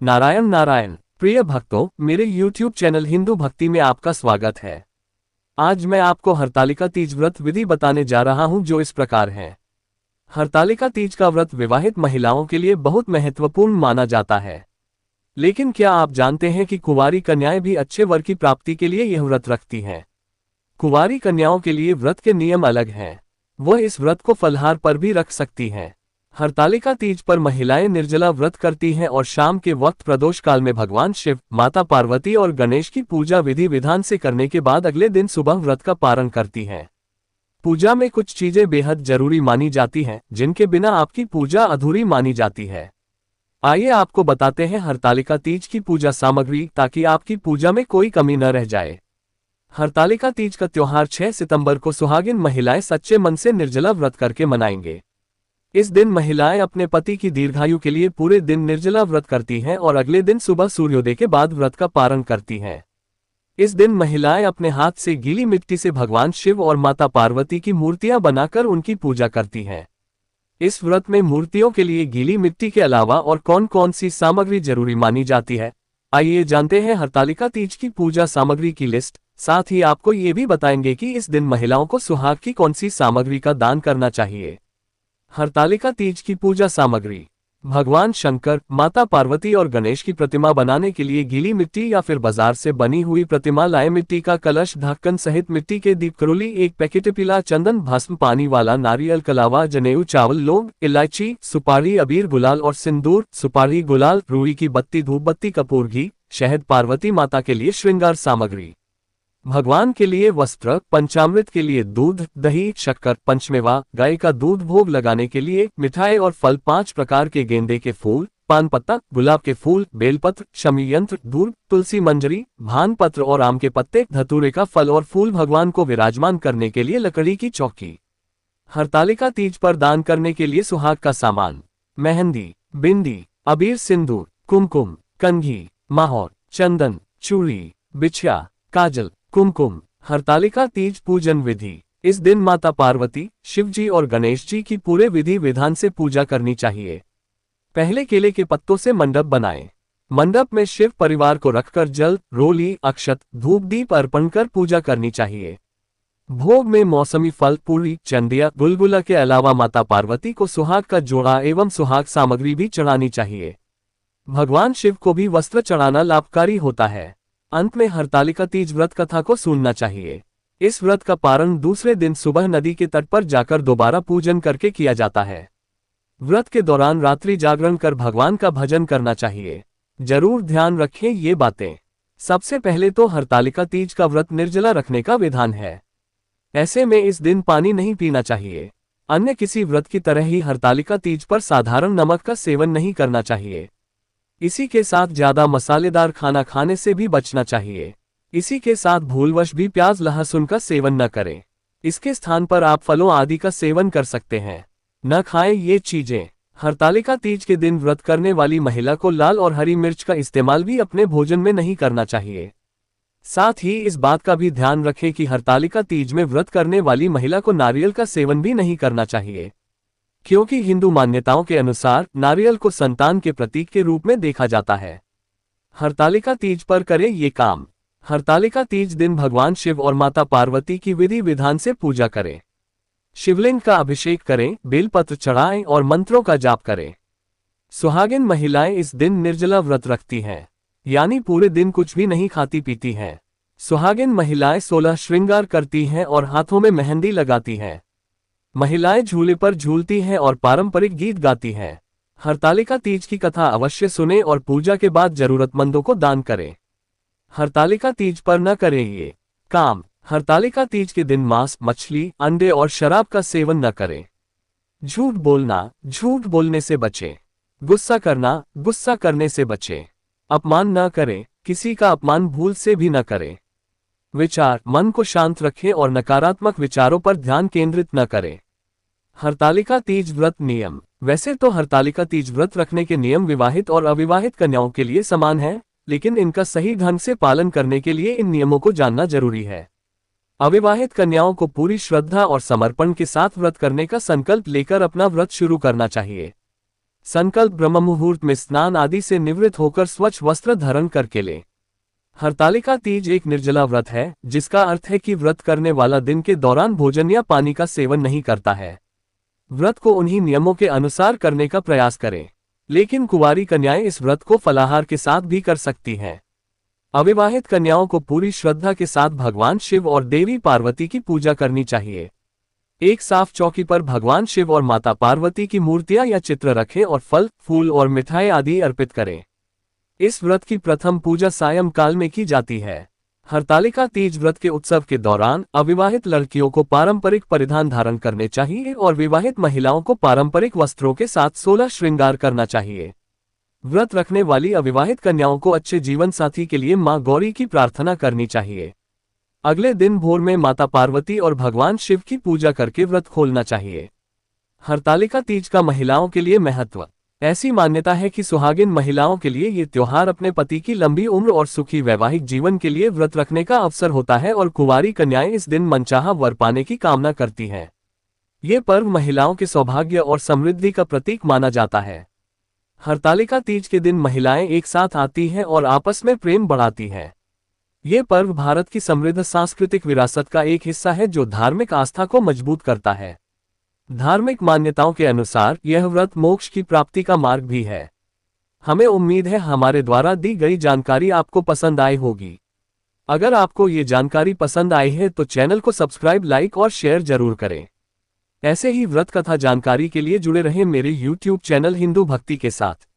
नारायण नारायण। प्रिय भक्तों, मेरे YouTube चैनल हिंदू भक्ति में आपका स्वागत है। आज मैं आपको हरतालिका तीज व्रत विधि बताने जा रहा हूं, जो इस प्रकार है। हरतालिका तीज का व्रत विवाहित महिलाओं के लिए बहुत महत्वपूर्ण माना जाता है। लेकिन क्या आप जानते हैं कि कुंवारी कन्याएं भी अच्छे वर की प्राप्ति के लिए यह व्रत रखती हैं? कुंवारी कन्याओं के लिए व्रत के नियम अलग हैं। वह इस व्रत को फलाहार पर भी रख सकती हैं। हरतालिका तीज पर महिलाएं निर्जला व्रत करती हैं और शाम के वक्त प्रदोष काल में भगवान शिव, माता पार्वती और गणेश की पूजा विधि विधान से करने के बाद अगले दिन सुबह व्रत का पारण करती हैं। पूजा में कुछ चीजें बेहद जरूरी मानी जाती हैं, जिनके बिना आपकी पूजा अधूरी मानी जाती है। आइए आपको बताते हैं हरतालिका तीज की पूजा सामग्री, ताकि आपकी पूजा में कोई कमी न रह जाए। हरतालिका तीज का त्योहार 6 सितंबर को सुहागिन महिलाएं सच्चे मन से निर्जला व्रत करके मनाएंगे। इस दिन महिलाएं अपने पति की दीर्घायु के लिए पूरे दिन निर्जला व्रत करती हैं और अगले दिन सुबह सूर्योदय के बाद व्रत का पारण करती हैं। इस दिन महिलाएं अपने हाथ से गीली मिट्टी से भगवान शिव और माता पार्वती की मूर्तियां बनाकर उनकी पूजा करती हैं। इस व्रत में मूर्तियों के लिए गीली मिट्टी के अलावा और कौन कौन सी सामग्री जरूरी मानी जाती है, आइए जानते हैं हरतालिका तीज की पूजा सामग्री की लिस्ट। साथ ही आपको ये भी बताएंगे कि इस दिन महिलाओं को सुहाग की कौन सी सामग्री का दान करना चाहिए। हरतालिका तीज की पूजा सामग्री: भगवान शंकर, माता पार्वती और गणेश की प्रतिमा बनाने के लिए गीली मिट्टी या फिर बाजार से बनी हुई प्रतिमा लाए। मिट्टी का कलश, ढक्कन सहित मिट्टी के दीप, करोली, 1 पैकेट पीला चंदन, भस्म, पानी वाला नारियल, कलावा, जनेऊ, चावल, लौंग, इलायची, सुपारी, अबीर, गुलाल और सिंदूर, सुपारी, गुलाल, रुई की बत्ती, धूप बत्ती, कपूर, घी, शहद। पार्वती माता के लिए श्रृंगार सामग्री: भगवान के लिए वस्त्र, पंचामृत के लिए दूध, दही, शक्कर, पंचमेवा, गाय का दूध, भोग लगाने के लिए मिठाई और फल, 5 प्रकार के गेंदे के फूल, पान पत्ता, गुलाब के फूल, बेलपत्र, शमी यंत्र, धूप, तुलसी मंजरी, भान पत्र और आम के पत्ते, धतूरे का फल और फूल। भगवान को विराजमान करने के लिए लकड़ी की चौकी। हरतालिका तीज पर दान करने के लिए सुहाग का सामान: मेहंदी, बिंदी, अबीर, सिंदूर, कुमकुम, कंघी, माहौर, चंदन, चूड़ी, बिछिया, काजल, कुमकुम। हरतालिका तीज पूजन विधि: इस दिन माता पार्वती, शिव जी और गणेश जी की पूरे विधि विधान से पूजा करनी चाहिए। पहले केले के पत्तों से मंडप बनाएं। मंडप में शिव परिवार को रखकर जल, रोली, अक्षत, धूप, दीप अर्पण कर पूजा करनी चाहिए। भोग में मौसमी फल, पूरी, चंदिया, गुलगुला के अलावा माता पार्वती को सुहाग का जोड़ा एवं सुहाग सामग्री भी चढ़ानी चाहिए। भगवान शिव को भी वस्त्र चढ़ाना लाभकारी होता है। अंत में हरतालिका तीज व्रत कथा को सुनना चाहिए। इस व्रत का पारण दूसरे दिन सुबह नदी के तट पर जाकर दोबारा पूजन करके किया जाता है। व्रत के दौरान रात्रि जागरण कर भगवान का भजन करना चाहिए। जरूर ध्यान रखें ये बातें। सबसे पहले तो हरतालिका तीज का व्रत निर्जला रखने का विधान है। ऐसे में इस दिन पानी नहीं पीना चाहिए। अन्य किसी व्रत की तरह ही हरतालिका तीज पर साधारण नमक का सेवन नहीं करना चाहिए। इसी के साथ ज्यादा मसालेदार खाना खाने से भी बचना चाहिए। इसी के साथ भूलवश भी प्याज, लहसुन का सेवन न करें। इसके स्थान पर आप फलों आदि का सेवन कर सकते हैं। न खाएं ये चीजें। हरतालिका तीज के दिन व्रत करने वाली महिला को लाल और हरी मिर्च का इस्तेमाल भी अपने भोजन में नहीं करना चाहिए। साथ ही इस बात का भी ध्यान रखें कि हरतालिका तीज में व्रत करने वाली महिला को नारियल का सेवन भी नहीं करना चाहिए, क्योंकि हिंदू मान्यताओं के अनुसार नारियल को संतान के प्रतीक के रूप में देखा जाता है। हरतालिका तीज पर करें ये काम: हरतालिका तीज दिन भगवान शिव और माता पार्वती की विधि विधान से पूजा करें। शिवलिंग का अभिषेक करें, बेलपत्र चढ़ाएं और मंत्रों का जाप करें। सुहागिन महिलाएं इस दिन निर्जला व्रत रखती हैं, यानी पूरे दिन कुछ भी नहीं खाती पीती हैं। सुहागिन महिलाएं 16 श्रृंगार करती हैं और हाथों में मेहंदी लगाती हैं। महिलाएं झूले पर झूलती हैं और पारंपरिक गीत गाती हैं। हरतालिका तीज की कथा अवश्य सुने और पूजा के बाद जरूरतमंदों को दान करें। हरतालिका तीज पर न करें ये काम: हरतालिका तीज के दिन मांस, मछली, अंडे और शराब का सेवन न करें। झूठ बोलना, झूठ बोलने से बचें। गुस्सा करना, गुस्सा करने से बचें। अपमान न करें, किसी का अपमान भूल से भी न करें। विचार: मन को शांत रखें और नकारात्मक विचारों पर ध्यान केंद्रित न करें। हरतालिका तीज व्रत नियम: वैसे तो हरतालिका तीज व्रत रखने के नियम विवाहित और अविवाहित कन्याओं के लिए समान हैं, लेकिन इनका सही ढंग से पालन करने के लिए इन नियमों को जानना जरूरी है। अविवाहित कन्याओं को पूरी श्रद्धा और समर्पण के साथ व्रत करने का संकल्प लेकर अपना व्रत शुरू करना चाहिए। संकल्प ब्रह्म मुहूर्त में स्नान आदि से निवृत्त होकर स्वच्छ वस्त्र धारण करके ले। हरतालिका तीज एक निर्जला व्रत है, जिसका अर्थ है कि व्रत करने वाला दिन के दौरान भोजन या पानी का सेवन नहीं करता है। व्रत को उन्हीं नियमों के अनुसार करने का प्रयास करें, लेकिन कुंवारी कन्याएं इस व्रत को फलाहार के साथ भी कर सकती हैं। अविवाहित कन्याओं को पूरी श्रद्धा के साथ भगवान शिव और देवी पार्वती की पूजा करनी चाहिए। एक साफ चौकी पर भगवान शिव और माता पार्वती की मूर्तियां या चित्र रखें और फल, फूल और मिठाई आदि अर्पित करें। इस व्रत की प्रथम पूजा सायंकाल में की जाती है। हरतालिका तीज व्रत के उत्सव के दौरान अविवाहित लड़कियों को पारंपरिक परिधान धारण करने चाहिए और विवाहित महिलाओं को पारंपरिक वस्त्रों के साथ 16 श्रृंगार करना चाहिए। व्रत रखने वाली अविवाहित कन्याओं को अच्छे जीवन साथी के लिए मां गौरी की प्रार्थना करनी चाहिए। अगले दिन भोर में माता पार्वती और भगवान शिव की पूजा करके व्रत खोलना चाहिए। हरतालिका तीज का महिलाओं के लिए महत्व। ऐसी मान्यता है कि सुहागिन महिलाओं के लिए ये त्योहार अपने पति की लंबी उम्र और सुखी वैवाहिक जीवन के लिए व्रत रखने का अवसर होता है और कुंवारी कन्याएं इस दिन मनचाहा वर पाने की कामना करती हैं। ये पर्व महिलाओं के सौभाग्य और समृद्धि का प्रतीक माना जाता है। हरतालिका तीज के दिन महिलाएं एक साथ आती हैं और आपस में प्रेम बढ़ाती हैं। ये पर्व भारत की समृद्ध सांस्कृतिक विरासत का एक हिस्सा है जो धार्मिक आस्था को मजबूत करता है। धार्मिक मान्यताओं के अनुसार यह व्रत मोक्ष की प्राप्ति का मार्ग भी है। हमें उम्मीद है हमारे द्वारा दी गई जानकारी आपको पसंद आई होगी। अगर आपको ये जानकारी पसंद आई है तो चैनल को सब्सक्राइब, लाइक और शेयर जरूर करें। ऐसे ही व्रत कथा जानकारी के लिए जुड़े रहें मेरे YouTube चैनल हिंदू भक्ति के साथ।